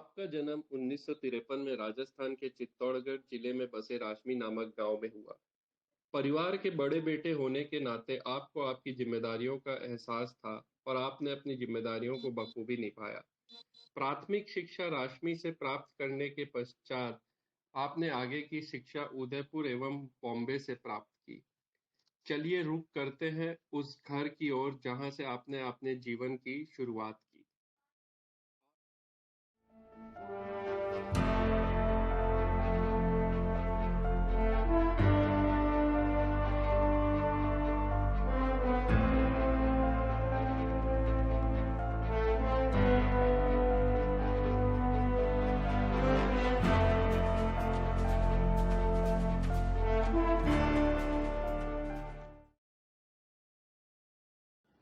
आपका जन्म 1953 में राजस्थान के चित्तौड़गढ़ जिले में बसे राशमी नामक गांव में हुआ। परिवार के बड़े बेटे होने के नाते आपको आपकी जिम्मेदारियों का एहसास था और आपने अपनी जिम्मेदारियों को बखूबी निभाया। प्राथमिक शिक्षा राशमी से प्राप्त करने के पश्चात आपने आगे की शिक्षा उदयपुर एवं बॉम्बे से प्राप्त की। चलिए रुख करते हैं उस घर की ओर जहां से आपने अपने जीवन की शुरुआत की।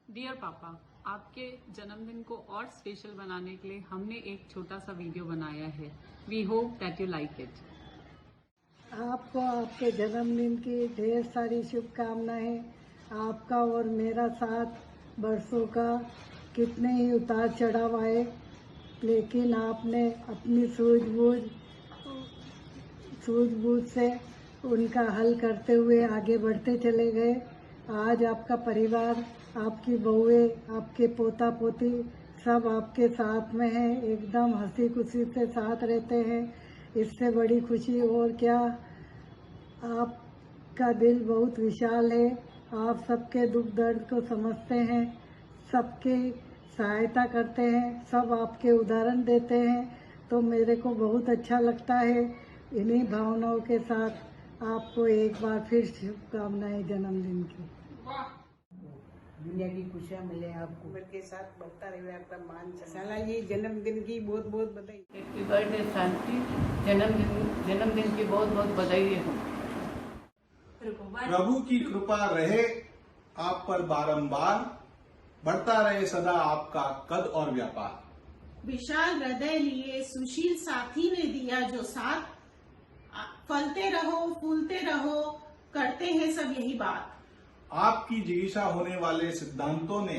डियर पापा, आपके जन्मदिन को और स्पेशल बनाने के लिए हमने एक छोटा सा वीडियो बनाया है। We hope that you like it. आपको आपके जन्मदिन की ढेर सारी शुभकामनाएं। आपका और मेरा 7 वर्षों का कितने ही उतार चढ़ाव आए, लेकिन आपने अपनी सूझबूझ से उनका हल करते हुए आगे बढ़ते चले गए। आज आपका परिवार, आपकी बहुएं, आपके पोता पोती सब आपके साथ में हैं, एकदम हंसी खुशी से साथ रहते हैं। इससे बड़ी खुशी और क्या। आपका दिल बहुत विशाल है, आप सबके दुख दर्द को समझते हैं, सबकी सहायता करते हैं, सब आपके उदाहरण देते हैं। तो मेरे को बहुत अच्छा लगता है। इन्हीं भावनाओं के साथ आपको एक बार फिर शुभकामनाएं जन्मदिन की। दुनिया की खुशियाँ मिले आपको, उम्र के साथ बढ़ता रहे आपका मान साला। ये जन्मदिन की बहुत बहुत बधाई। हैप्पी बर्थडे शांति। जन्मदिन की बहुत बहुत बधाई हो। प्रभु की कृपा रहे आप पर बारंबार, बढ़ता रहे सदा आपका कद और व्यापार। विशाल हृदय लिए सुशील साथी ने दिया जो साथ, फलते रहो फूलते रहो, करते हैं सब यही बात। आपकी जिज्ञासा होने वाले सिद्धांतों ने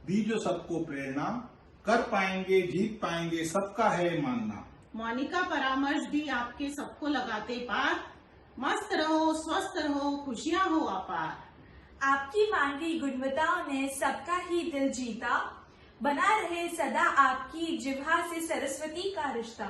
दी जो सबको प्रेरणा, कर पाएंगे जीत पाएंगे सबका है मानना। मोनिका परामर्श भी आपके सबको लगाते पार, मस्त रहो स्वस्थ रहो खुशियाँ हो अपार। आपकी मांगी गुणवत्ताओं ने सबका ही दिल जीता, बना रहे सदा आपकी जिह्वा से सरस्वती का रिश्ता।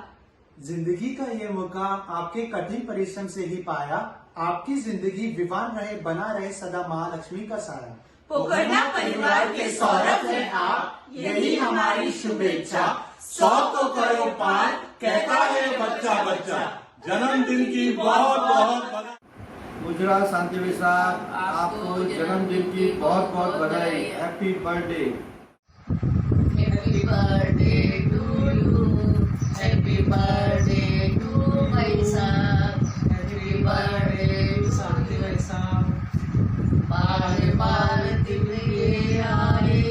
जिंदगी का ये मुकाम आपके कठिन परिश्रम से ही पाया, आपकी जिंदगी विवान रहे बना रहे सदा माँ लक्ष्मी का साया। पोखरना परिवार के सौरभ हैं आप, यही हमारी शुभेच्छा। 100 तो करो पार, कहता है बच्चा बच्चा। जन्मदिन की बहुत बहुत बधाई। गुजरात शांति विशाल, आपको जन्मदिन की बहुत बहुत बधाई। Happy birthday. Happy birthday to you, happy birthday to भाई साहब, हैप्पी बर्थडे शांति भाई साहब। बार बार दिन ये आए,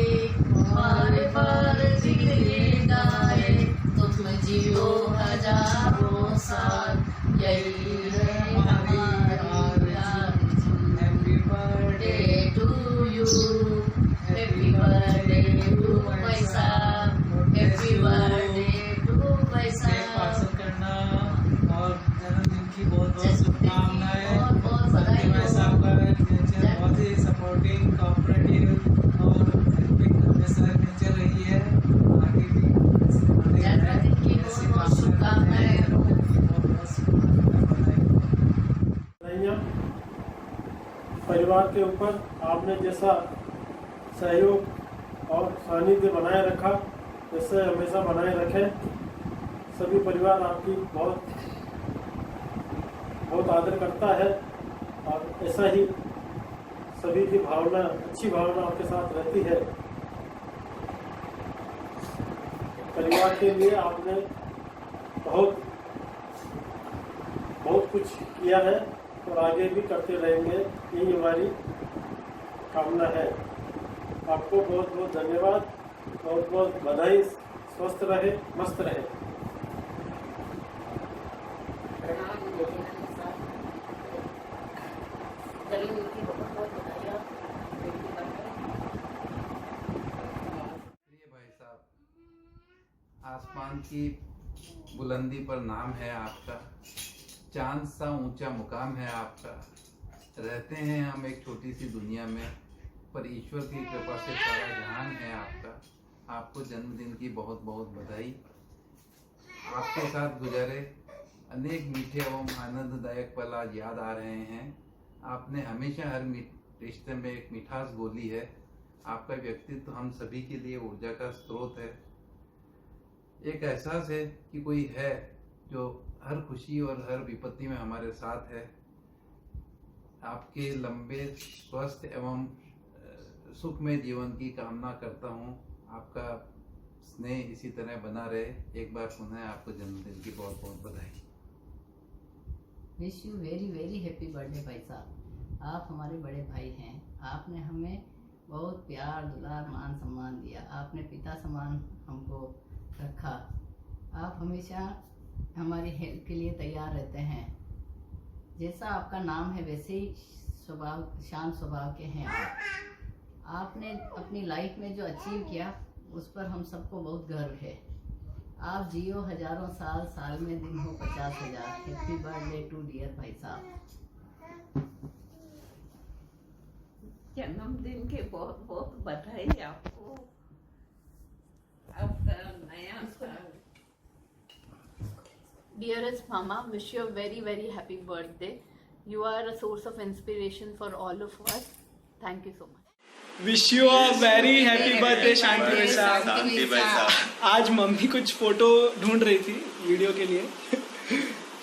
बार बार दिन ये गाए, तुम जियो हजारों साल, यही है हमारा। Happy birthday to you, happy birthday to भाई साहब, हैप्पी बर्थडे टू भाई साहब। करना और जन्मदिन की बहुत बहुत शुभकामनाएं। बहुत बहुत बधाई भाई साहब का नेचर बहुत ही सपोर्टिंग, कोऑपरेटिव और हेल्पिंग जैसा नेचर रही है। आगे भी जन्मदिन की बहुत बहुत शुभकामनाएं। परिवार के ऊपर आपने जैसा सहयोग और सानिध्य बनाए रखा, वैसे हमेशा बनाए रखें। सभी परिवार आपकी बहुत बहुत आदर करता है और ऐसा ही सभी की भावना, अच्छी भावना आपके साथ रहती है। परिवार के लिए आपने बहुत बहुत कुछ किया है और आगे भी करते रहेंगे, यही हमारी कामना है। आपको बहुत बहुत धन्यवाद, बहुत बहुत बधाई। स्वस्थ रहे, मस्त रहे। आसमान की बुलंदी पर नाम है आपका, चांद सा ऊंचा मुकाम है आपका। रहते हैं हम एक छोटी सी दुनिया में, पर ईश्वर की कृपा से सारा जहान है आपका। आपको जन्मदिन की बहुत बहुत बधाई। आपके साथ गुजारे अनेक मीठे एवं आनंददायक पल आज याद आ रहे हैं। आपने हमेशा हर रिश्ते में एक मिठास बोली है। आपका व्यक्तित्व हम सभी के लिए ऊर्जा का स्रोत है। एक एहसास है कि कोई है जो हर खुशी और हर विपत्ति में हमारे साथ है। आपके लंबे स्वस्थ एवं सुखमय जीवन की कामना करता हूँ। आपका स्नेह इसी तरह बना रहे। एक बार पुनः आपको जन्मदिन की बहुत बहुत बधाई। Wish you very very happy birthday भाई साहब। आप हमारे बड़े भाई हैं। आपने हमें बहुत प्यार दुलार मान सम्मान दिया। आपने पिता समान हमको रखा। आप हमेशा हमारी हेल्प के लिए तैयार रहते हैं। जैसा आपका नाम है वैसे ही शांत स्वभाव के हैं आप। आपने अपनी लाइफ में जो अचीव किया उस पर हम सबको बहुत गर्व है। आप जियो हजारों साल, साल में दिन हो 50,000। हैप्पी बर्थडे टू डियर भाई साहब। जन्मदिन के बहुत बहुत बधाई आपको। आपका नया साल। Dearest Mama, wish you a very very happy birthday. You are a source of inspiration for all of us. Thank you so much. Wish you a very happy birthday Shanti भाई साहब। आज मम्मी कुछ फोटो ढूंढ रही थी video के लिए।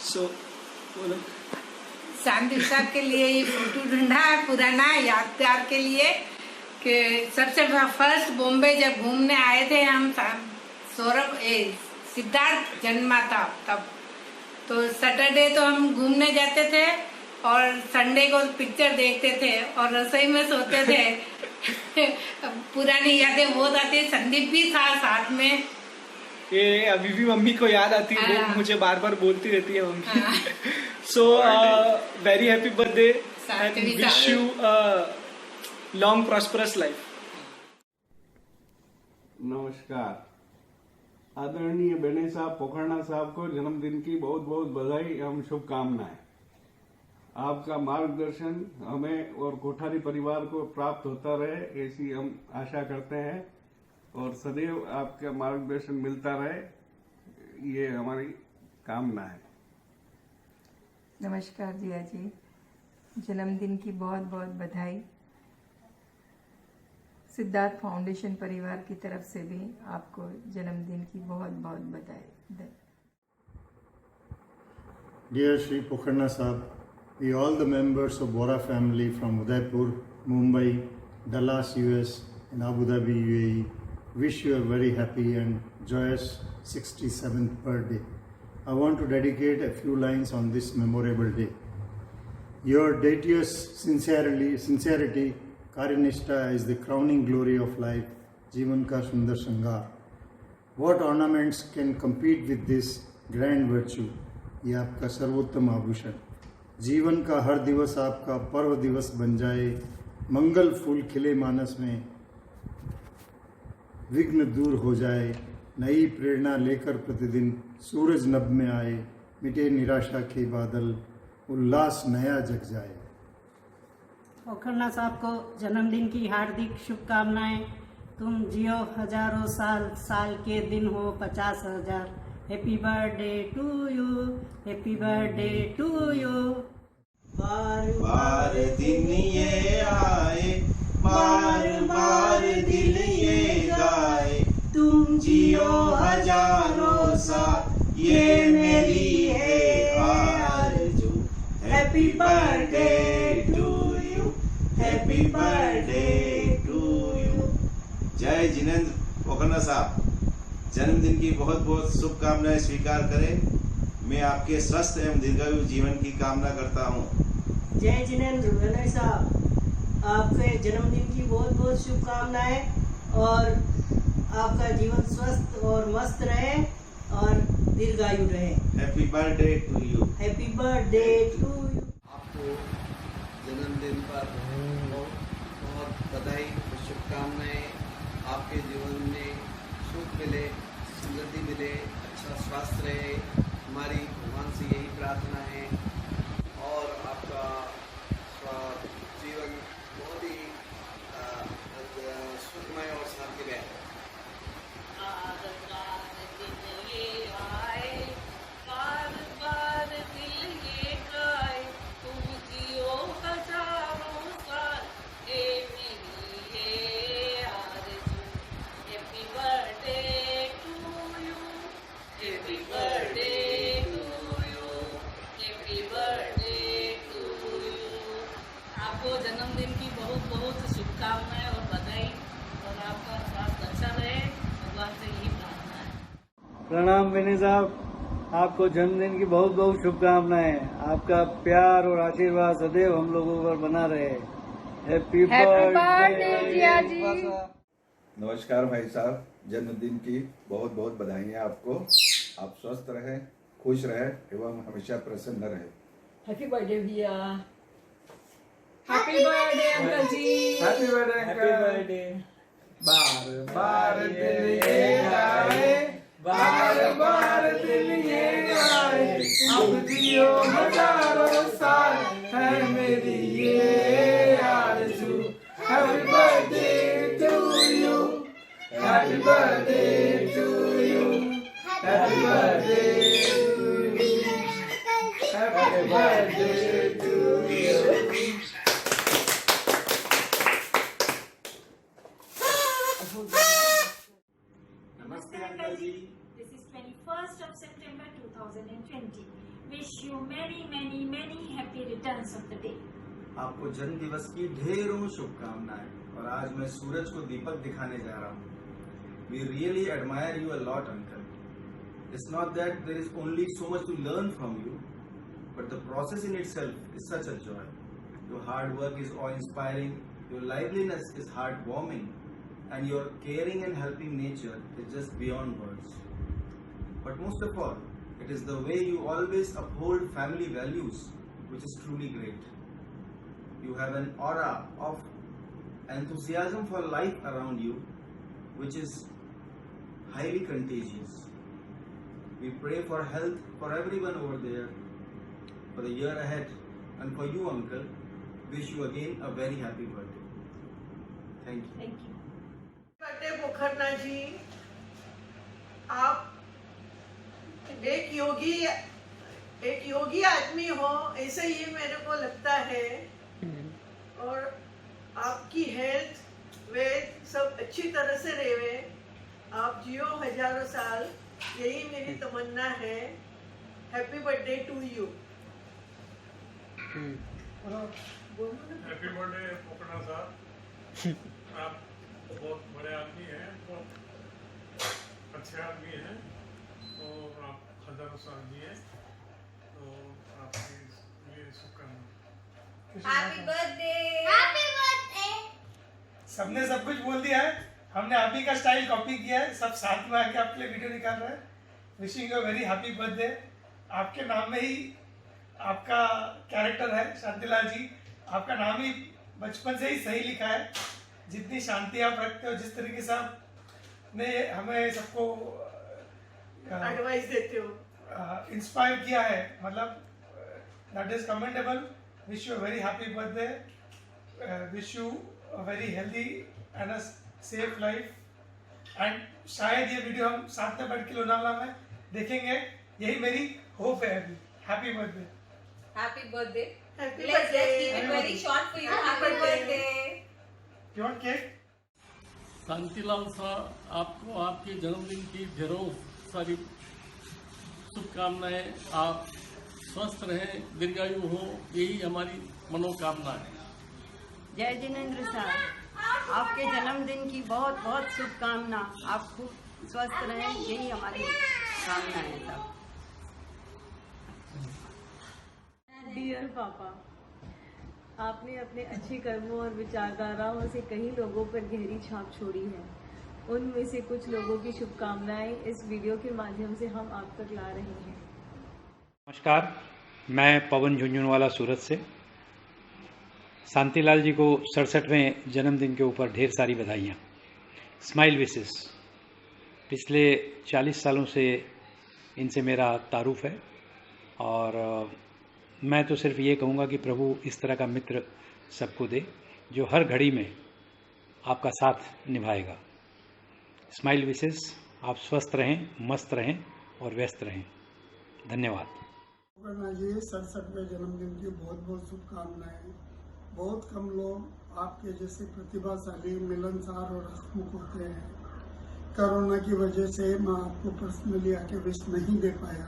सो बोलो। शांति साहब के लिए ये फोटो ढूंढा है पुराना यादगार के लिए कि सबसे फर्स्ट बॉम्बे जब घूमने आए थे हम सिद्धार्थ जन्मा था तब। तो सैटरडे तो हम घूमने जाते थे और संडे को पिक्चर देखते थे और रसोई में सोते थे। पुरानी यादें बहुत आती। संदीप भी था साथ में। ये अभी भी मम्मी को याद आती है, मुझे बार बार बोलती रहती है mummy. So very happy birthday and wish you long prosperous life. नमस्कार। आदरणीय बेने साहब पोखरना साहब को जन्मदिन की बहुत बहुत बधाई एवं शुभकामनाएं। आपका मार्गदर्शन हमें और कोठारी परिवार को प्राप्त होता रहे ऐसी हम आशा करते हैं और सदैव आपका मार्गदर्शन मिलता रहे, ये हमारी कामना है। नमस्कार जिया जी, जन्मदिन की बहुत बहुत बधाई। सिद्धार्थ फाउंडेशन परिवार की तरफ से भी आपको जन्मदिन की बहुत बहुत बधाई। Dear Shri Pokhana Sahab, we all the members of Bora family from Udaipur, Mumbai, Dallas, US and Abu Dhabi, UAE wish you a very happy and joyous 67th birthday. I want to dedicate a few lines on this memorable day. Your dateous sincerity, Karyanishta is the crowning glory of life, Jeevan ka sundar sangar. What ornaments can compete with this grand virtue? ये आपका सर्वोत्तम आभूषण। जीवन का हर दिवस आपका पर्व दिवस बन जाए, मंगल फूल खिले मानस में, विघ्न दूर हो जाए, नई प्रेरणा लेकर प्रतिदिन सूरज नभ में आए, मिटे निराशा के बादल, उल्लास नया जग जाए। पोखरना साहब को जन्मदिन की हार्दिक शुभकामनाएं। तुम जियो हजारों साल, साल के दिन हो 50,000। Happy birthday to you, happy birthday to you. बार बार दिन ये आए, बार बार दिल ये गाए, तुम जियो हजारों साल, ये मेरी है आरज़ू। Happy birthday to you, happy birthday to you. जय जिनेंद्र पोखरना साहब, जन्मदिन की बहुत बहुत शुभकामनाएं स्वीकार करें। मैं आपके स्वस्थ एवं दीर्घायु जीवन की कामना करता हूँ। जय जिनेंद्र बेने साहब, आपके जन्मदिन की बहुत बहुत शुभकामनाएं और आपका जीवन स्वस्थ और मस्त रहे और दीर्घायु रहे। Happy birthday to you. Happy birthday to you. आपको जन्मदिन पर बहुत बहुत बधाई और शुभकामनाएं। आपके जीवन में सुख मिले, समृद्धि मिले, अच्छा स्वस्थ रहे, हमारी भगवान से यही प्रार्थना है और आपका जीवन बहुत ही सुखमय और शांतिमय है। आपको जन्मदिन की बहुत बहुत शुभकामनाएं और बधाई, और आपका स्वास्थ्य अच्छा रहे, भगवान से यही प्रार्थना है। प्रणाम विनय साहब, आपको जन्मदिन की बहुत बहुत शुभकामनाएं। आपका प्यार और आशीर्वाद सदैव हम लोगों पर बना रहे। हैप्पी बर्थडे जिया जी। नमस्कार भाई साहब, जन्मदिन की बहुत बहुत बधाइयाँ आपको। आप स्वस्थ रहें, खुश रहें एवं हमेशा प्रसन्न रहें। हैप्पी बर्थडे भैया। Happy birthday uncle ji. Happy birthday uncle. बार बार दिल ये आए, बार बार दिल ये आए, अब जियो हजारों साल, है मेरी ये आरज़ू। Happy birthday to you, happy birthday to you, happy birthday to you, happy birthday to you. Namaste Uncle ji. This is 21st of September 2020. Wish you many happy returns of the day. आपको जन्म दिवस की ढेरों शुभकामनाएं। और आज मैं सूरज को दीपक दिखाने जा रहा हूँ। We really admire you a lot, uncle. It's not that there is only so much to learn from you, but the process in itself is such a joy. Your hard work is awe-inspiring, your liveliness is heartwarming, and your caring and helping nature is just beyond words. But most of all, it is the way you always uphold family values which is truly great. You have an aura of enthusiasm for life around you which is highly contagious. We pray for health for everyone over there for the year ahead, and for you, uncle, wish you again a very happy birthday. Thank you. Thank you. Birthday Pokharna ji, आप एक योगी आदमी हो, ऐसे ही मेरे को लगता है। और आपकी हेल्थ वेल्थ सब अच्छी तरह से रहे, आप जियो हजारों साल, यही मेरी तमन्ना है। Happy birthday to you. Happy birthday Pokharna साहब। आप बहुत बड़े आदमी हैं, बहुत अच्छे आदमी हैं, और आप हजारों साल जिए, तो आपकी लिए शुभकामनाएं। Happy birthday. सबने सब कुछ बोल दिया है, हमने आप ही का स्टाइल कॉपी किया है, सब साथ में आके आपके लिए वीडियो निकाल रहे हैं। Wishing you a very happy birthday. आपके नाम में ही आपका कैरेक्टर है शांतिलाल जी, आपका नाम ही बचपन से ही सही लिखा है। जितनी शांति आप रखते हो, जिस तरीके से आप ने हमें सबको एडवाइस देते हो, इंस्पायर किया है, मतलब that is commendable. Wish you a very happy birthday, wish you a very healthy and a safe life. And शायद ये वीडियो हम साथ में बैठ के लोनावला में देखेंगे, यही मेरी होप है अभी। Happy birthday. Happy birthday. Happy Let's birthday. keep it very short for you. Happy birthday. You want cake? Shantilal साहब, आपको आपके जन्मदिन की ढेरों सारी शुभकामनाएं। आप स्वस्थ रहें, दीर्घायु हो, यही हमारी मनोकामना है। जय जिनेंद्र साहब, आपके जन्मदिन की बहुत बहुत शुभकामना। आप खूब स्वस्थ रहें, यही हमारी कामना है सब। डियर पापा, आपने अपने अच्छे कर्मों और विचारधाराओं से कई लोगों पर गहरी छाप छोड़ी है। उनमें से कुछ लोगों की शुभकामनाएं इस वीडियो के माध्यम से हम आप तक ला रहे हैं। नमस्कार, मैं पवन झुंझुनवाला सूरत से। शांतिलाल जी को 67वें जन्मदिन के ऊपर ढेर सारी बधाइयाँ। Smile wishes. पिछले 40 सालों से इनसे मेरा तारुफ है। और मैं तो सिर्फ ये कहूँगा कि प्रभु इस तरह का मित्र सबको दे जो हर घड़ी में आपका साथ निभाएगा। स्माइल विशेस, आप स्वस्थ रहें, मस्त रहें और व्यस्त रहें। धन्यवाद। पोखरना जी 67वें जन्मदिन की बहुत बहुत शुभकामनाएं। बहुत कम लोग आपके जैसे प्रतिभाशाली, मिलनसार और हंसमुख होते हैं। कोरोना की वजह से मैं आपको पर्सनली आके विश नहीं दे पाया।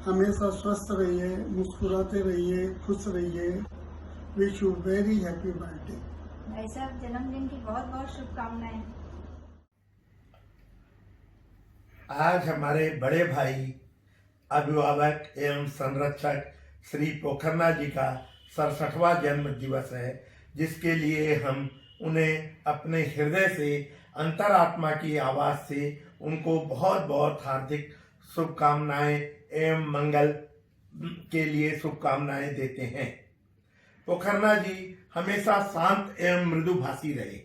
हमेशा स्वस्थ रहिए, मुस्कुराते रहिए, खुश रहिए। Wish you very happy birthday. भाई साहब जन्मदिन की बहुत बहुत शुभकामनाएं। आज हमारे बड़े भाई अभिभावक एवं संरक्षक श्री पोखरना जी का 67वां जन्म दिवस है, जिसके लिए हम उन्हें अपने हृदय से, अंतरात्मा की आवाज से उनको बहुत बहुत हार्दिक शुभकामनाएं एवं मंगल के लिए शुभकामनाएं देते हैं। पोखरना जी हमेशा शांत एवं मृदुभाषी रहे।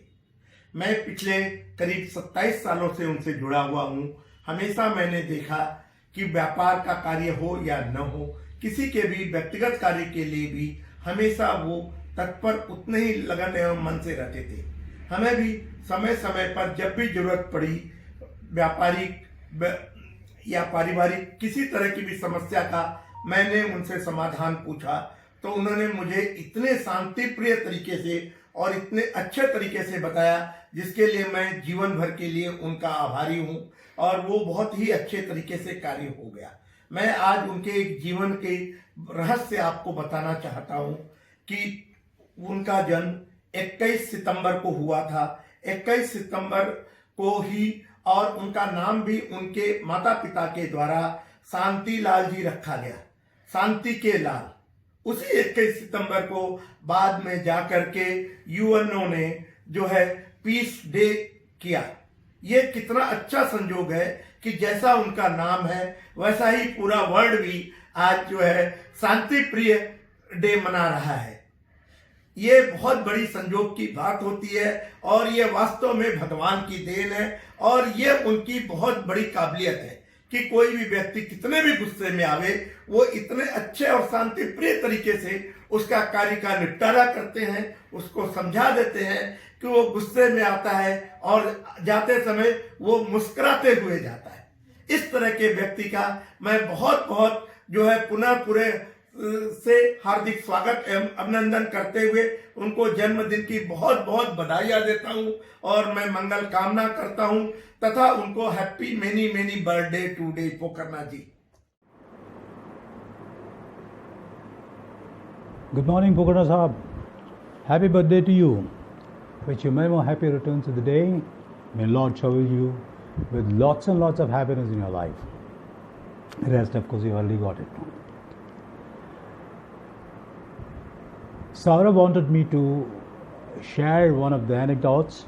मैं पिछले करीब 27 सालों से उनसे जुड़ा हुआ हूँ। हमेशा मैंने देखा कि व्यापार का कार्य हो या न हो, किसी के भी व्यक्तिगत कार्य के लिए भी हमेशा वो तत्पर उतने ही लगन एवं मन से रहते थे। हमें भी समय समय पर जब भी जरूरत पड़ी, व्यापारिक या पारिवारिक किसी तरह की भी समस्या का मैंने उनसे समाधान पूछा, तो उन्होंने मुझे इतने शांति प्रिय तरीके से और इतने अच्छे तरीके से बताया, जिसके लिए मैं जीवन भर के लिए उनका आभारी हूँ। और वो बहुत ही अच्छे तरीके से कार्य हो गया। मैं आज उनके एक जीवन के रहस्य आपको बताना चाहता हूँ कि उनका जन्म 21 सितंबर को हुआ था। 21 सितंबर को ही, और उनका नाम भी उनके माता पिता के द्वारा शांति लाल जी रखा गया, शांति के लाल। उसी 21 सितंबर को बाद में जाकर के यूएनओ ने जो है पीस डे किया। ये कितना अच्छा संयोग है कि जैसा उनका नाम है वैसा ही पूरा वर्ल्ड भी आज जो है शांति प्रिय डे मना रहा है। ये बहुत बड़ी संयोग की बात होती है और ये वास्तव में भगवान की देन है और ये उनकी बहुत बड़ी काबिलियत है कि कोई भी व्यक्ति कितने भी गुस्से में आवे, वो इतने अच्छे और शांति प्रिय तरीके से उसका कार्य का निपटारा करते हैं, उसको समझा देते हैं कि वो गुस्से में आता है और जाते समय वो मुस्कुराते हुए जाता है। इस तरह के व्यक्ति का मैं बहुत बहुत जो है पुनः पूरे से हार्दिक स्वागत एवं अभिनंदन करते हुए उनको जन्मदिन की बहुत बहुत बधाइयां देता हूं और मैं मंगल कामना करता हूं तथा उनको happy many many birthday today Pokharna ji. Good morning, Pokhana Sahab. Happy birthday to you. Wish you many more happy returns of the day. May Lord shower you with lots and lots of happiness in your life. The rest, of course, you already got it. Saurabh wanted me to share one of the anecdotes.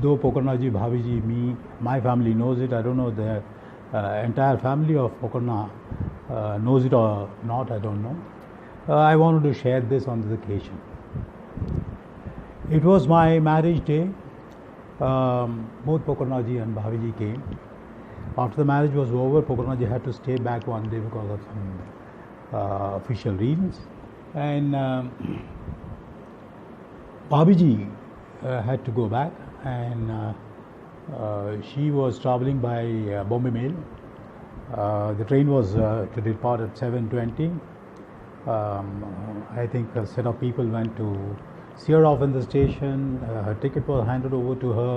Though Pokhana ji, Bhavi ji, me, my family knows it. I don't know the entire family of Pokhana knows it or not, I don't know. I wanted to share this on this occasion. It was my marriage day. Both Pokhana ji and Bhavi ji came. After the marriage was over, Pokhana ji had to stay back one day because of some official reasons. And Bhavi ji had to go back, and she was traveling by Bombay Mail. The train was to depart at 7:20. I think a set of people went to see her off in the station. Her ticket was handed over to her.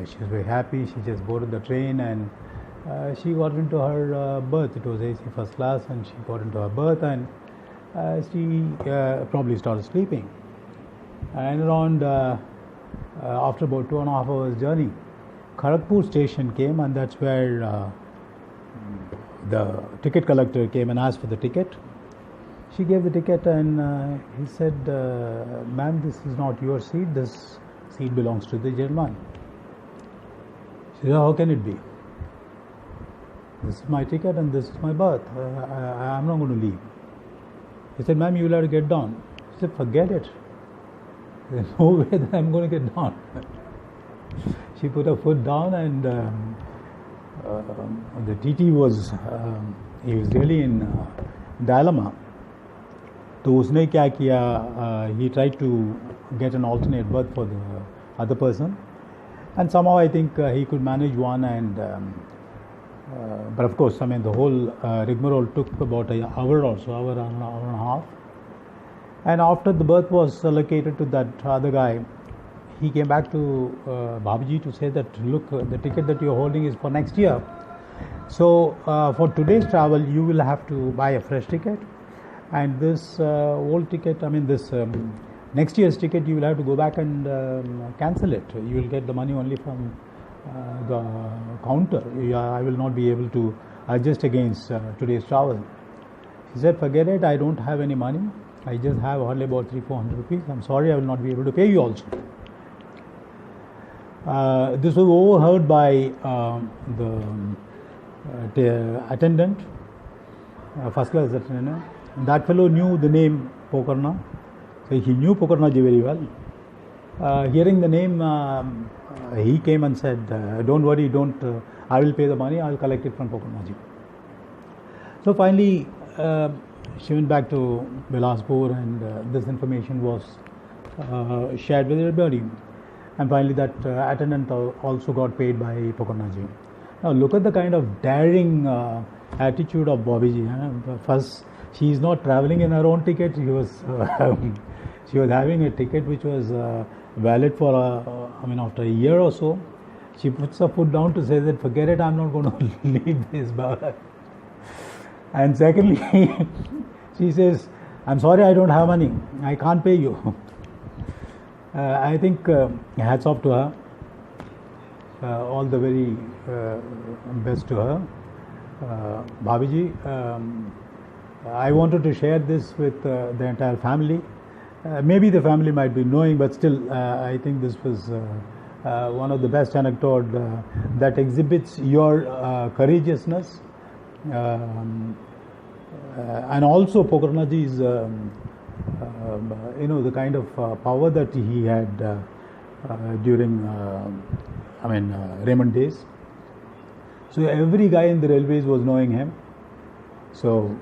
She was very happy. She just boarded the train and she got into her berth. It was AC first class, and she got into her berth and she probably started sleeping. And around after about 2.5 hours journey, Kharagpur station came, and that's where the ticket collector came and asked for the ticket. She gave the ticket, and he said, "Ma'am, this is not your seat. This seat belongs to the gentleman." She said, "How can it be? This is my ticket and this is my berth. I'm not going to leave." He said, "Ma'am, you'll have to get down." She said, "Forget it. There's no way that I'm going to get down." she put her foot down, and the TT was he was really in dilemma. तो उसने क्या किया? He tried to get an alternate berth for the other person, and somehow I think he could manage one. And but of course, I mean, the whole rigmarole took about an hour or so, hour and a half. And after the berth was allocated to that other guy, he came back to Bhabiji to say that, look, the ticket that you're holding is for next year. So for today's travel, you will have to buy a fresh ticket. And this old ticket, I mean, this next year's ticket, you will have to go back and cancel it. You will get the money only from the counter. I will not be able to adjust against today's travel. He said, forget it, I don't have any money. I just have hardly about 300-400 rupees. I'm sorry, I will not be able to pay you also. This was overheard by the attendant, first class attendant. That fellow knew the name Pokarna, so he knew Pokarna ji very well. Hearing the name, he came and said, don't worry, I will pay the money, I will collect it from Pokarna ji. So finally, she went back to Bilaspur, and this information was shared with everybody. And finally, that attendant also got paid by Pokarna ji. Now look at the kind of daring attitude of Bobby ji. First, she is not traveling in her own ticket. She was having a ticket which was valid for after a year or so. She puts her foot down to say that, forget it, I'm not going to leave this bar. And secondly, she says, I'm sorry, I don't have money, I can't pay you. I think hats off to her, all the very best to her. Bhabiji, I wanted to share this with the entire family. Maybe the family might be knowing, but still I think this was one of the best anecdotes that exhibits your courageousness, and also Pokarna ji's the kind of power that he had during Raymond days. So every guy in the railways was knowing him. So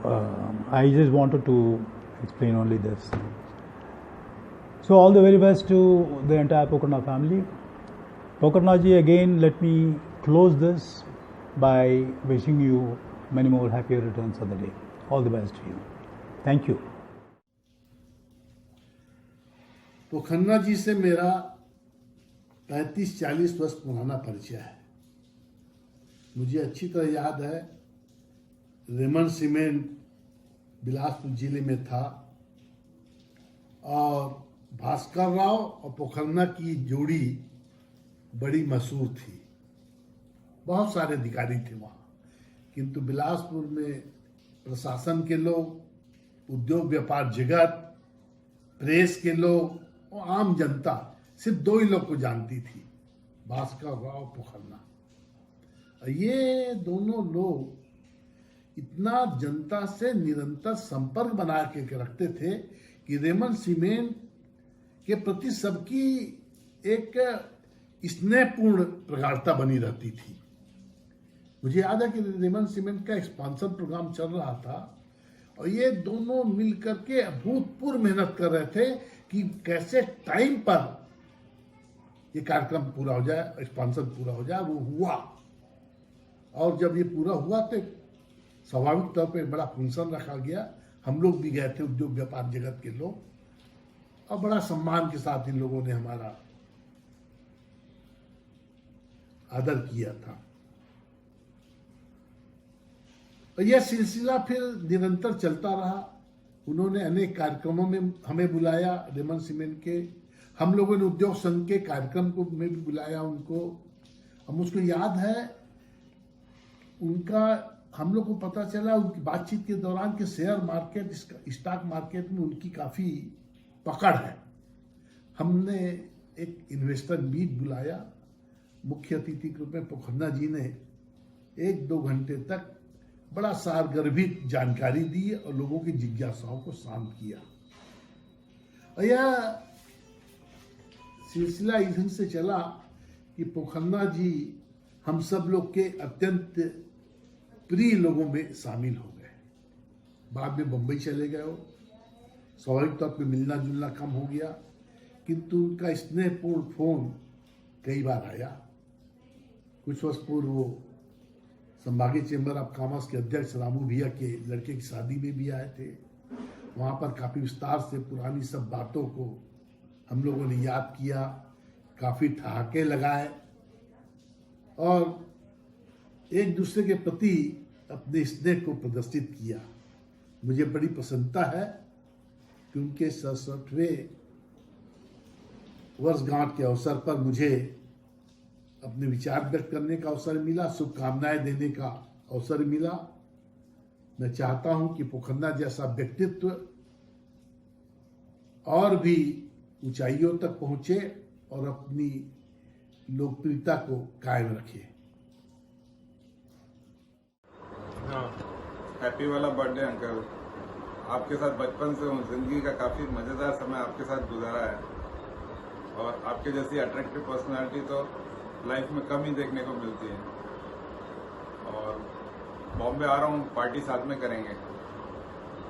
I just wanted to explain only this. So all the very best to the entire Pokarna family. Pokarna ji, again, let me close this by wishing you many more happier returns of the day. All the best to you. Thank you. पोखन्ना जी से मेरा 35-40 वर्ष पुराना परिचय है। मुझे अच्छी तरह याद है, रेमंड सीमेंट बिलासपुर जिले में था, और भास्कर राव और पोखन्ना की जोड़ी बड़ी मशहूर थी। बहुत सारे अधिकारी थे वहाँ, किंतु बिलासपुर में प्रशासन के लोग, उद्योग व्यापार जगत, प्रेस के लोग और आम जनता सिर्फ दो ही लोग को जानती थी, भास्कर राव, पोखन्ना। ये दोनों लोग इतना जनता से निरंतर संपर्क बना के रखते थे कि रेमंड सीमेंट के प्रति सबकी एक स्नेहपूर्ण प्रगाढ़ता बनी रहती थी। मुझे याद है कि रेमंड सीमेंट का एक्सपांशन प्रोग्राम चल रहा था और ये दोनों मिलकर के अभूतपूर्व मेहनत कर रहे थे कि कैसे टाइम पर ये कार्यक्रम पूरा हो जाए, एक्सपांशन पूरा हो जाए। वो हुआ, और जब ये पूरा हुआ तो स्वाभाविक तौर पे बड़ा फंक्शन रखा गया। हम लोग भी गए थे, उद्योग व्यापार जगत के लोग, और बड़ा सम्मान के साथ इन लोगों ने हमारा आदर किया था। और यह सिलसिला फिर निरंतर चलता रहा। उन्होंने अनेक कार्यक्रमों में हमें बुलाया, रेमंड सीमेंट के। हम लोगों ने उद्योग संघ के कार्यक्रम को में भी बुलाया उनको। और मुझको याद है उनका, हम लोग को पता चला उनकी बातचीत के दौरान कि शेयर मार्केट, स्टॉक मार्केट में उनकी काफ़ी पकड़ है। हमने एक इन्वेस्टर मीट बुलाया, मुख्य अतिथि के रूप में पोखन्ना जी ने 1-2 घंटे तक बड़ा सारगर्भित जानकारी दी और लोगों की जिज्ञासाओं को शांत किया। और यह सिलसिला इधर से चला कि पोखन्ना जी हम सब लोग के अत्यंत प्रिय लोगों में शामिल हो गए। बाद में बम्बई चले गए, वो स्वाभाविक तौर पे मिलना जुलना कम हो गया, किंतु उनका स्नेहपूर्ण फोन कई बार आया। कुछ वर्ष पूर्व वो संभागीय चेंबर ऑफ कॉमर्स के अध्यक्ष रामू भैया के लड़के की शादी में भी आए थे। वहाँ पर काफ़ी विस्तार से पुरानी सब बातों को हम लोगों ने याद किया, काफ़ी ठहाके लगाए और एक दूसरे के प्रति अपने स्नेह को प्रदर्शित किया। मुझे बड़ी प्रसन्नता है कि उनके 67वें वर्षगांठ के अवसर पर मुझे अपने विचार व्यक्त करने का अवसर मिला, शुभकामनाएं देने का अवसर मिला। मैं चाहता हूं कि पोखन्ना जैसा व्यक्तित्व और भी ऊंचाइयों तक पहुंचे और अपनी लोकप्रियता को कायम रखे। हैप्पी वाला बर्थडे अंकल। आपके साथ बचपन से हूँ, जिंदगी का काफी मजेदार समय आपके साथ गुजारा है और आपके जैसी अट्रैक्टिव पर्सनालिटी तो लाइफ में कम ही देखने को मिलती है। और बॉम्बे आ रहा हूँ, पार्टी साथ में करेंगे।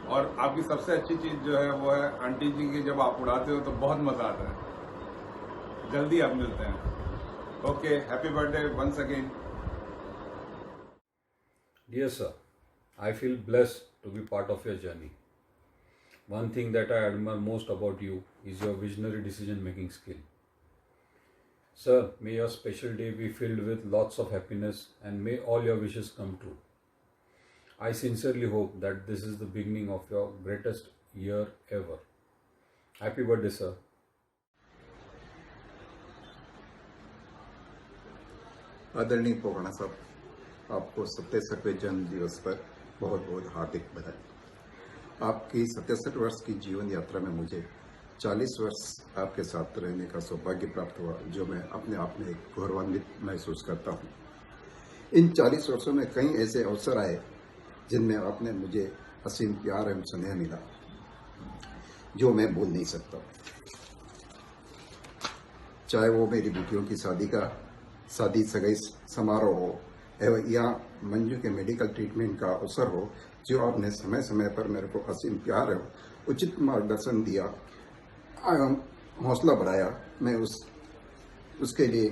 और आपकी सबसे अच्छी चीज जो है वो है आंटी जी की, जब आप उड़ाते हो तो बहुत मजा आता है। जल्दी आप मिलते हैं। Okay, happy birthday once again. Dear sir, I feel blessed to be part of your journey. One thing that I admire most about you is your visionary decision-making skill. Sir, may your special day be filled with lots of happiness and may all your wishes come true. I sincerely hope that this is the beginning of your greatest year ever. Happy birthday, sir. आदरणीय पोखन्ना साहब, आपको 77वें जन्म दिवस पर बहुत बहुत हार्दिक बधाई। आपकी 77 वर्ष की जीवन यात्रा में मुझे 40 वर्ष आपके साथ रहने का सौभाग्य प्राप्त हुआ, जो मैं अपने आप में एक गौरवान्वित महसूस करता हूँ। इन 40 वर्षों में कई ऐसे अवसर आए जिनमें आपने मुझे असीम प्यार एवं स्नेह मिला, जो मैं भूल नहीं सकता। चाहे वो मेरी बेटियों की शादी सगाई समारोह हो एवं या मंजू के मेडिकल ट्रीटमेंट का अवसर हो, जो आपने समय समय पर मेरे को असीम प्यार एवं उचित मार्गदर्शन दिया एवं हौसला बढ़ाया, मैं उसके लिए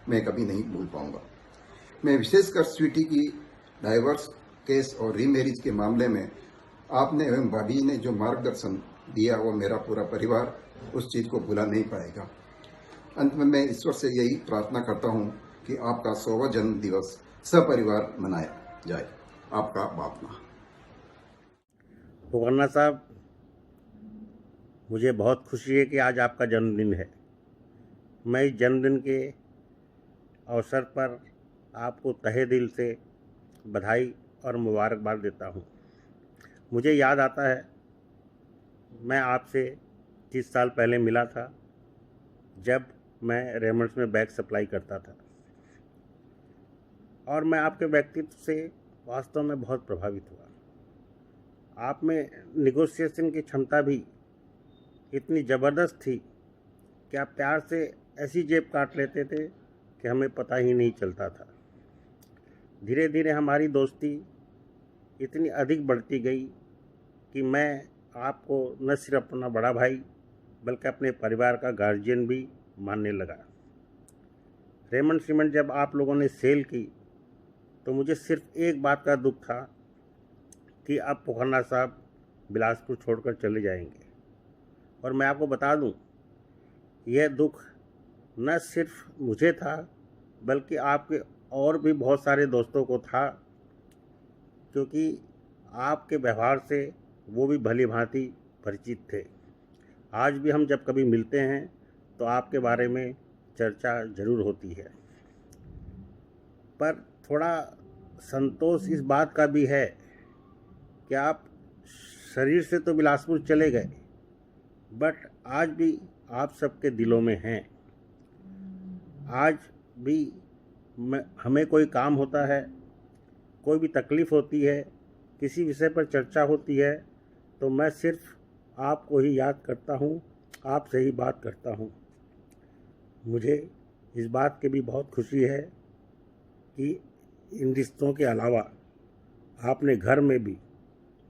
मैं कभी नहीं भूल पाऊंगा। मैं विशेषकर स्वीटी की डाइवर्स केस और रीमैरिज के मामले में आपने एवं भाभी ने जो मार्गदर्शन दिया, वो मेरा पूरा परिवार उस चीज को भुला नहीं पाएगा। अंत में मैं ईश्वर से यही प्रार्थना करता हूँ कि आपका 100वां जन्म दिवस सपरिवार मनाया जाए। आपका बापना। पोखन्ना साहब, मुझे बहुत खुशी है कि आज आपका जन्मदिन है। मैं इस जन्मदिन के अवसर पर आपको तहे दिल से बधाई और मुबारकबाद देता हूँ। मुझे याद आता है, मैं आपसे 30 साल पहले मिला था, जब मैं रेमंड्स में बैग सप्लाई करता था, और मैं आपके व्यक्तित्व से वास्तव में बहुत प्रभावित हुआ। आप में निगोशिएशन की क्षमता भी इतनी ज़बरदस्त थी कि आप प्यार से ऐसी जेब काट लेते थे कि हमें पता ही नहीं चलता था। धीरे धीरे हमारी दोस्ती इतनी अधिक बढ़ती गई कि मैं आपको न सिर्फ अपना बड़ा भाई बल्कि अपने परिवार का गार्जियन भी मानने लगा। रेमंड सीमेंट जब आप लोगों ने सेल की तो मुझे सिर्फ एक बात का दुख था कि अब पोखन्ना साहब बिलासपुर छोड़कर चले जाएंगे। और मैं आपको बता दूं, यह दुख न सिर्फ मुझे था बल्कि आपके और भी बहुत सारे दोस्तों को था, क्योंकि आपके व्यवहार से वो भी भली भांति परिचित थे। आज भी हम जब कभी मिलते हैं तो आपके बारे में चर्चा ज़रूर होती है, पर थोड़ा संतोष इस बात का भी है कि आप शरीर से तो बिलासपुर चले गए, बट आज भी आप सबके दिलों में हैं। आज भी हमें कोई काम होता है, कोई भी तकलीफ़ होती है, किसी विषय पर चर्चा होती है, तो मैं सिर्फ आपको ही याद करता हूँ, आपसे ही बात करता हूँ। मुझे इस बात की भी बहुत खुशी है कि इन रिश्तों के अलावा आपने घर में भी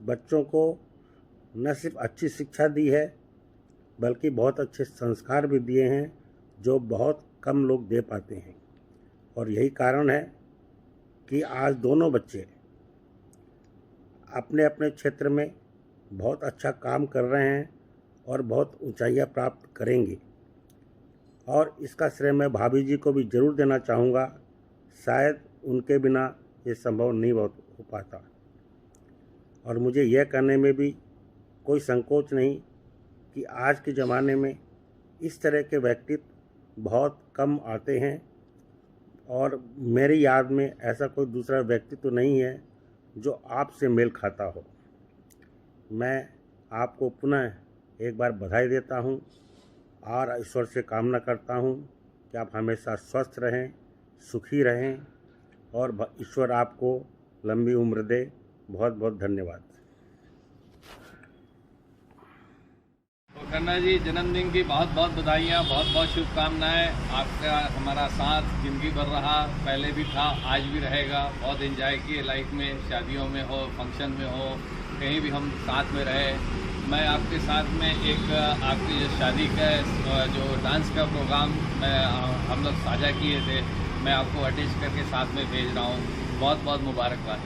बच्चों को न सिर्फ अच्छी शिक्षा दी है बल्कि बहुत अच्छे संस्कार भी दिए हैं जो बहुत कम लोग दे पाते हैं। और यही कारण है कि आज दोनों बच्चे अपने अपने क्षेत्र में बहुत अच्छा काम कर रहे हैं और बहुत ऊंचाइयां प्राप्त करेंगे। और इसका श्रेय मैं भाभी जी को भी ज़रूर देना चाहूँगा, शायद उनके बिना ये संभव नहीं हो पाता। और मुझे यह कहने में भी कोई संकोच नहीं कि आज के ज़माने में इस तरह के व्यक्तित्व बहुत कम आते हैं और मेरी याद में ऐसा कोई दूसरा व्यक्तित्व नहीं है जो आपसे मेल खाता हो। मैं आपको पुनः एक बार बधाई देता हूं और ईश्वर से कामना करता हूं कि आप हमेशा स्वस्थ रहें, सुखी रहें और ईश्वर आपको लंबी उम्र दे। बहुत बहुत धन्यवाद। खन्ना जी, जन्मदिन की बहुत बहुत बधाइयाँ, बहुत बहुत शुभकामनाएं। आपका हमारा साथ जिंदगी भर रहा, पहले भी था, आज भी रहेगा। बहुत एंजॉय किए लाइफ में, शादियों में हो, फंक्शन में हो, कहीं भी हम साथ में रहे। मैं आपके साथ में एक आपकी जो शादी का जो डांस का प्रोग्राम हम लोग साझा किए थे, मैं आपको अटैच करके साथ में भेज रहा हूँ। बहुत बहुत मुबारकबाद।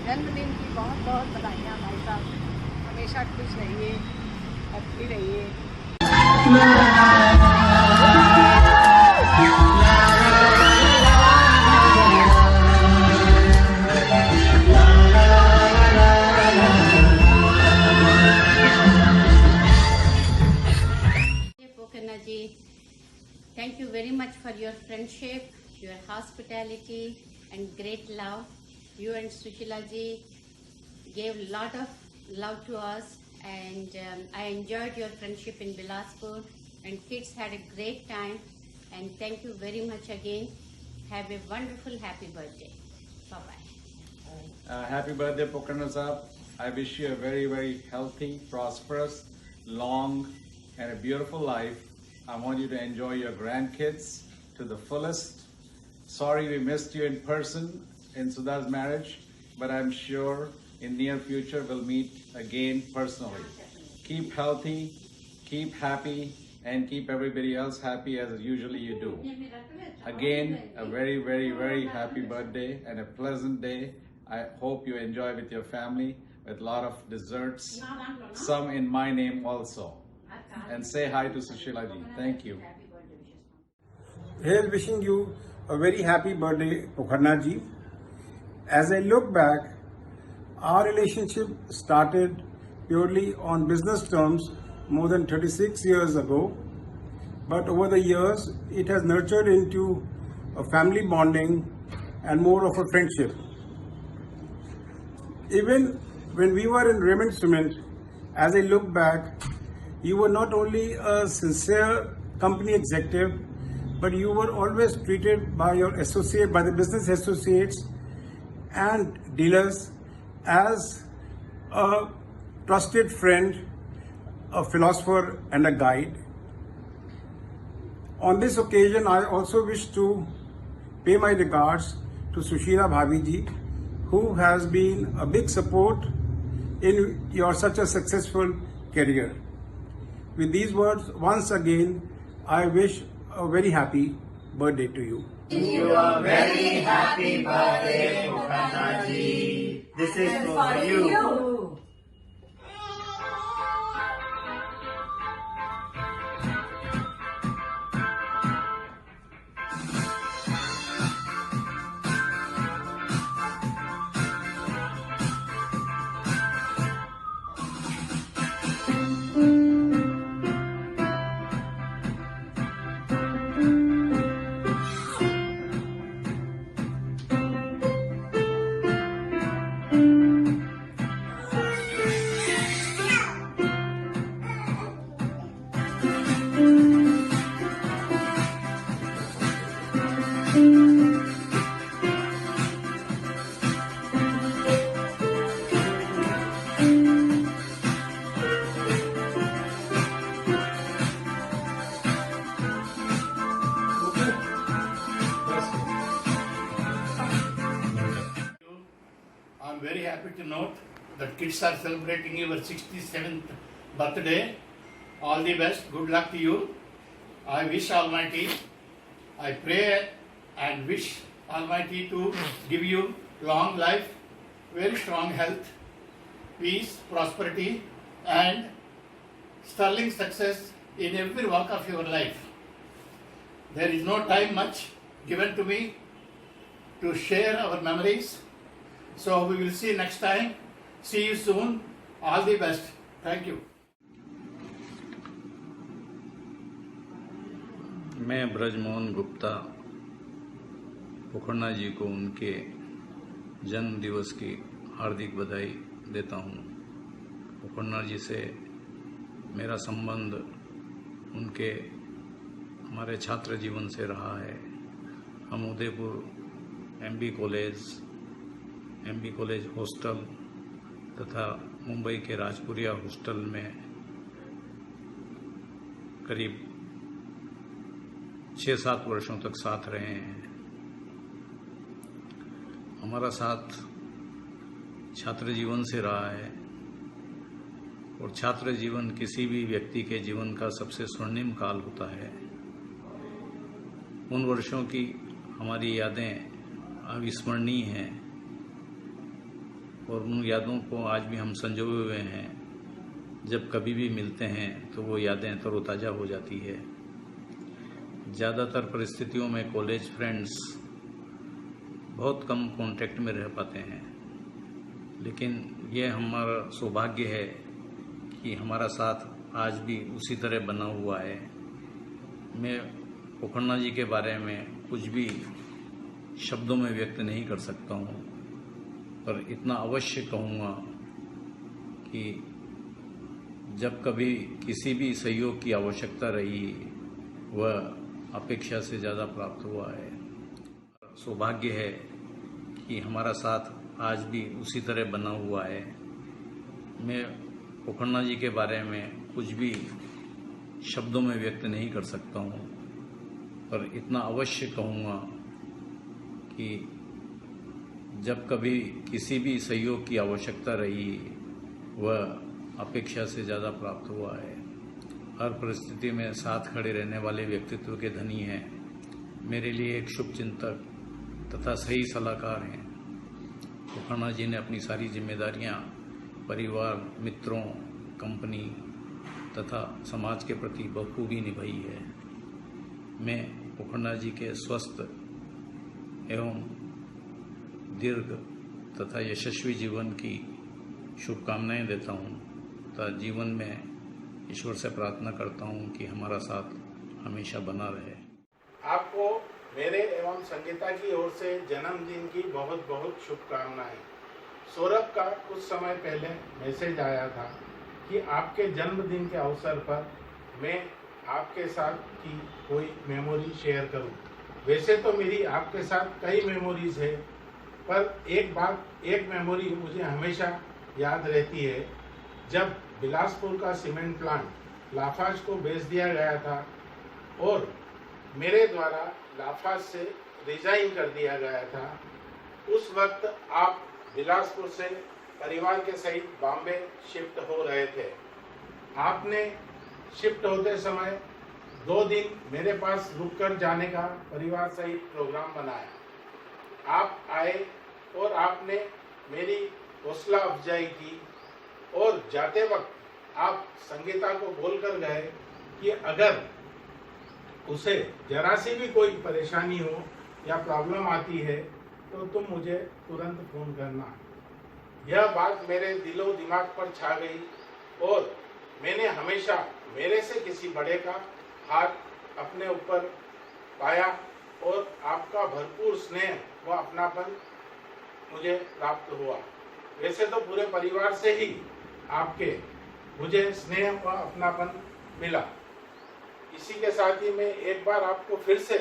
जन्मदिन की बहुत बहुत बधाइयाँ भाई साहब, हमेशा खुश रहिए, हैप्पी रहिए। Pokarna ji, thank you very much for your friendship, your hospitality and great love. You and Sushila ji gave a lot of love to us, and I enjoyed your friendship in Bilaspur, and kids had a great time, and thank you very much again. Have a wonderful happy birthday. Bye bye. Happy birthday Pokarna Saab. I wish you a very very healthy, prosperous, long and a beautiful life. I want you to enjoy your grandkids to the fullest. Sorry we missed you in person in Sudha's marriage, but I'm sure in near future we'll meet again personally. Keep healthy, keep happy, and keep everybody else happy as usually you do. Again, a very, very, very happy birthday and a pleasant day. I hope you enjoy with your family with a lot of desserts, some in my name also. And say hi to Sushila ji. Thank you. Here wishing you a very happy birthday, Pokarna ji. As I look back, our relationship started purely on business terms more than 36 years ago, but over the years it has nurtured into a family bonding and more of a friendship. Even when we were in Raymond Cement, as I look back, you were not only a sincere company executive, but you were always treated by your associate, by the business associates and dealers as a trusted friend, a philosopher and a guide. On this occasion, I also wish to pay my regards to Sushila Bhabi ji, who has been a big support in your such a successful career. With these words, once again, I wish a very happy birthday to you. You a very happy birthday, Pokarna ji. This is for you. happy to note that kids are celebrating your 67th birthday. All the best. Good luck to you. I wish Almighty, I pray and wish Almighty to give you long life, very strong health, peace, prosperity, and sterling success in every walk of your life. There is no time much given to me to share our memories. So we will see you next time. See you soon. All the best. Thank you. मैं ब्रजमोहन गुप्ता पोखरना जी को उनके जन्म दिवस की हार्दिक बधाई देता हूँ। पोखरना जी से मेरा संबंध उनके हमारे छात्र जीवन से रहा है। हम उदयपुर एमबी कॉलेज हॉस्टल तथा मुंबई के राजपुरिया हॉस्टल में करीब 6-7 वर्षों तक साथ रहे हैं। हमारा साथ छात्र जीवन से रहा है और छात्र जीवन किसी भी व्यक्ति के जीवन का सबसे स्वर्णिम काल होता है। उन वर्षों की हमारी यादें अविस्मरणीय हैं और उन यादों को आज भी हम संजोए हुए हैं। जब कभी भी मिलते हैं तो वो यादें तरोताज़ा हो जाती है। ज़्यादातर परिस्थितियों में कॉलेज फ्रेंड्स बहुत कम कांटेक्ट में रह पाते हैं, लेकिन ये हमारा सौभाग्य है कि हमारा साथ आज भी उसी तरह बना हुआ है। मैं पोखरना जी के बारे में कुछ भी शब्दों में व्यक्त नहीं कर सकता हूँ, पर इतना अवश्य कहूँगा कि जब कभी किसी भी सहयोग की आवश्यकता रही वह अपेक्षा से ज़्यादा प्राप्त हुआ है। सौभाग्य है कि हमारा साथ आज भी उसी तरह बना हुआ है। मैं पोखरना जी के बारे में कुछ भी शब्दों में व्यक्त नहीं कर सकता हूँ, पर इतना अवश्य कहूँगा कि जब कभी किसी भी सहयोग की आवश्यकता रही वह अपेक्षा से ज़्यादा प्राप्त हुआ है। हर परिस्थिति में साथ खड़े रहने वाले व्यक्तित्व के धनी हैं। मेरे लिए एक शुभचिंतक तथा सही सलाहकार हैं। पोखरना जी ने अपनी सारी जिम्मेदारियां परिवार, मित्रों, कंपनी तथा समाज के प्रति बखूबी निभाई है। मैं पोखरना जी के स्वस्थ एवं दीर्घ तथा यशस्वी जीवन की शुभकामनाएं देता हूं तथा जीवन में ईश्वर से प्रार्थना करता हूं कि हमारा साथ हमेशा बना रहे। आपको मेरे एवं संगीता की ओर से जन्मदिन की बहुत बहुत शुभकामनाएं। सौरभ का कुछ समय पहले मैसेज आया था कि आपके जन्मदिन के अवसर पर मैं आपके साथ की कोई मेमोरी शेयर करूं। वैसे तो मेरी आपके साथ कई मेमोरीज है, पर एक मेमोरी मुझे हमेशा याद रहती है। जब बिलासपुर का सीमेंट प्लांट लाफाज को बेच दिया गया था और मेरे द्वारा लाफाज से रिजाइन कर दिया गया था, उस वक्त आप बिलासपुर से परिवार के सहित बॉम्बे शिफ्ट हो रहे थे। आपने शिफ्ट होते समय 2 दिन मेरे पास रुककर जाने का परिवार सहित प्रोग्राम बनाया। आप आए और आपने मेरी हौसला अफजाई की और जाते वक्त आप संगीता को बोलकर गए कि अगर उसे जरा सी भी कोई परेशानी हो या प्रॉब्लम आती है तो तुम मुझे तुरंत फोन करना। यह बात मेरे दिलो दिमाग पर छा गई और मैंने हमेशा मेरे से किसी बड़े का हाथ अपने ऊपर पाया और आपका भरपूर स्नेह व अपनापन मुझे प्राप्त हुआ। वैसे तो पूरे परिवार से ही आपके मुझे स्नेह व अपनापन मिला। इसी के साथ ही मैं एक बार आपको फिर से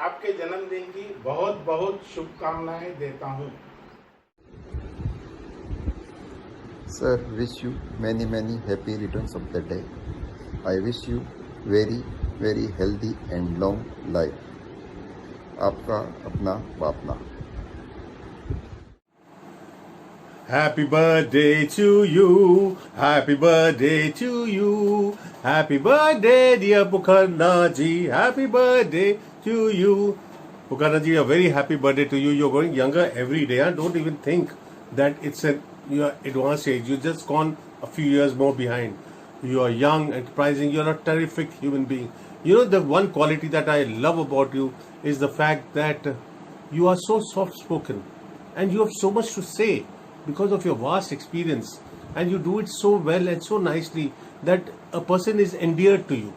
आपके जन्मदिन की बहुत बहुत शुभकामनाएं देता हूं। Sir, wish you many happy returns of the day. I wish you very healthy and long life. आपका अपना Bapna. Happy birthday to you. Happy birthday to you. Happy birthday, dear Pukharna ji. Happy birthday to you. Pukharna ji, a very happy birthday to you. You're growing younger every day. Don't even think that it's your advanced age. You've just gone a few years more behind. You are young, enterprising. You're a terrific human being. You know, the one quality that I love about you is the fact that you are so soft-spoken and you have so much to say because of your vast experience, and you do it so well and so nicely that a person is endeared to you.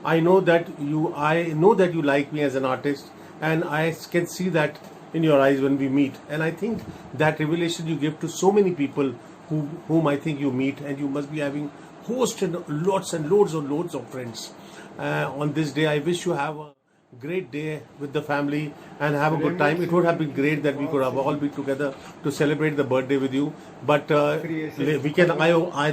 I know that you like me as an artist, and I can see that in your eyes when we meet. And I think that revelation you give to so many people whom I think you meet, and you must be having host and lots of friends. On this day, I wish you have a great day with the family and have a good time. It would have been great that we could have all be together to celebrate the birthday with you. But I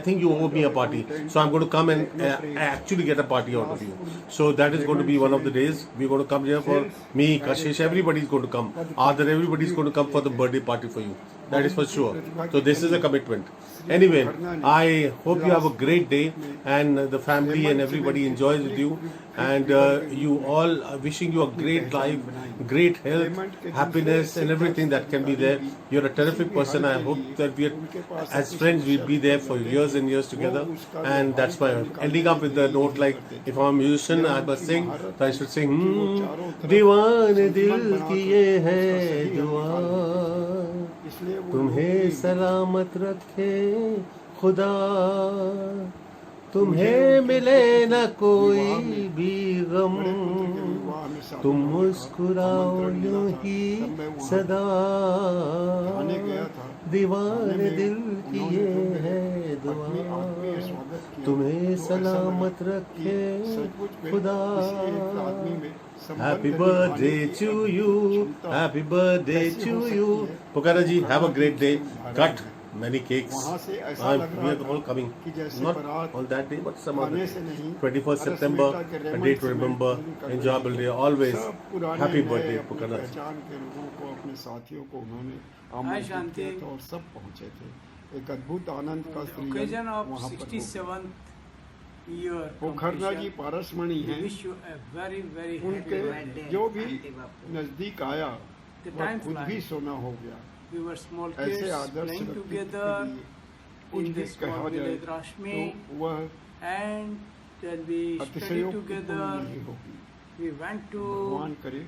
think you owe me a party, so I'm going to come and actually get a party out of you. So that is going to be one of the days. We're going to come here for me, Kashish. Everybody's going to come. Other everybody's going to come for the birthday party for you. That is for sure. So this is a commitment. Anyway, I hope you have a great day and the family and everybody enjoys with you. And you all, wishing you a great life, great health, happiness and everything that can be there. You're a terrific person. I hope that we as friends we'll be there for years and years together. And that's my ending up with the note like, if I'm a musician, I must sing, so I should sing, दीवाने दिल की ये है दुआ, तुम्हें सलामत रखे खुदा, तुम्हें मिले न कोई भी गम, तुम मुस्कुराओ यूं ही सदा, दीवाने दिल की ये है दुआ, तुम्हें सलामत रखे खुदा. Happy birthday to you. Happy birthday to you. Pukharna ji, have a great day. Cut many cakes. We are all coming. Not on that day, but some other. 21st September, a day to remember. Enjoyable day. Always. Happy birthday, Pukharna ji. अपने साथियों को उन्होंने आमंत्रित किया था और सब पहुंचे थे. एक अद्भुत आनंद का सृजन वहाँ पर पोखरना जी पारसमणि हैं. उनके जो भी नजदीक आया वह खुद भी सोना हो गया. ऐसे आदर्श कुछ भी कहा जाए तो वह अतिशयोक्ति नहीं होगी. भगवान करे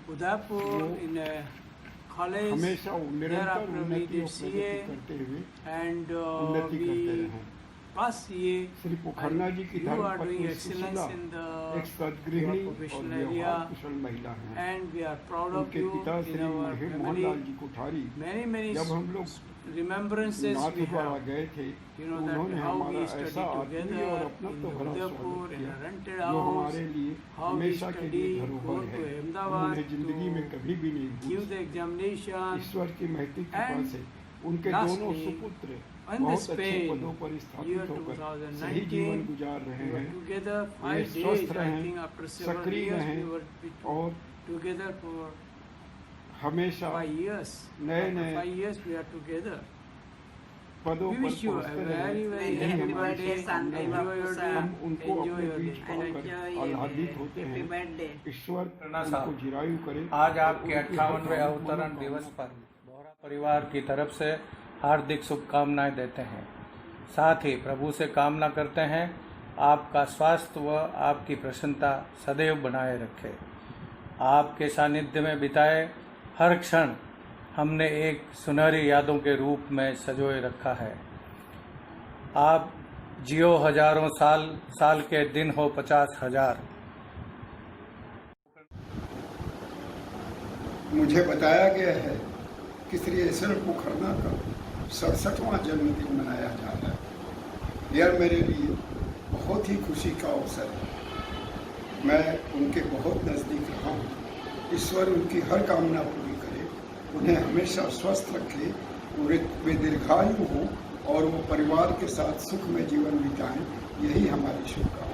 हमेशा निरंतर उन्नति करते हुए उन्नति करते रहें. श्री पोखरना जी की धर्मपत्नी सुशीला एक सद्गृहिणी और व्यवहार कुशल महिला हैं. उनके पिता श्री मोहनलाल जी कोठारी जब हम लोग नाथद्वारा गए थे तो उन्होंने हमारा ऐसा आत्मीय और अपनत्व भरा स्वागत किया जो हमारे लिए हमेशा के लिए धरोहर है. उन्होंने जिंदगी में कभी भी नहीं भूली. ईश्वर की महती कृपा से उनके दोनों सुपुत्र बहुत अच्छे पदों पर स्थापित होकर सही जीवन गुजार रहे हैं. वे स्वस्थ रहें, सक्रिय रहें और हमेशा नए नए पदों पर पहुंचते रहें. हम उनको अपने बीच पाकर आह्लादित होते हैं. ईश्वर उनको चिरायु करे. आज आपके 58वें अवतरण दिवस पर बोहरा परिवार की तरफ से हार्दिक शुभकामनाएं देते हैं. साथ ही प्रभु से कामना करते हैं आपका स्वास्थ्य व आपकी प्रसन्नता सदैव बनाए रखे. आपके सानिध्य में बिताए हर क्षण हमने एक सुनहरी यादों के रूप में संजोए रखा है. आप जियो हजारों साल, साल के दिन हो 50,000. मुझे बताया गया है कि श्री ईश्वर पोखरना का 67वां जन्मदिन मनाया जा रहा है. यह मेरे लिए बहुत ही खुशी का अवसर है. मैं उनके बहुत नज़दीक रहा हूँ. ईश्वर उनकी हर कामना पूरी करे, उन्हें हमेशा स्वस्थ रखे, वे दीर्घायु हो और वो परिवार के साथ सुख में जीवन बिताएं. यही हमारी शुभकामना.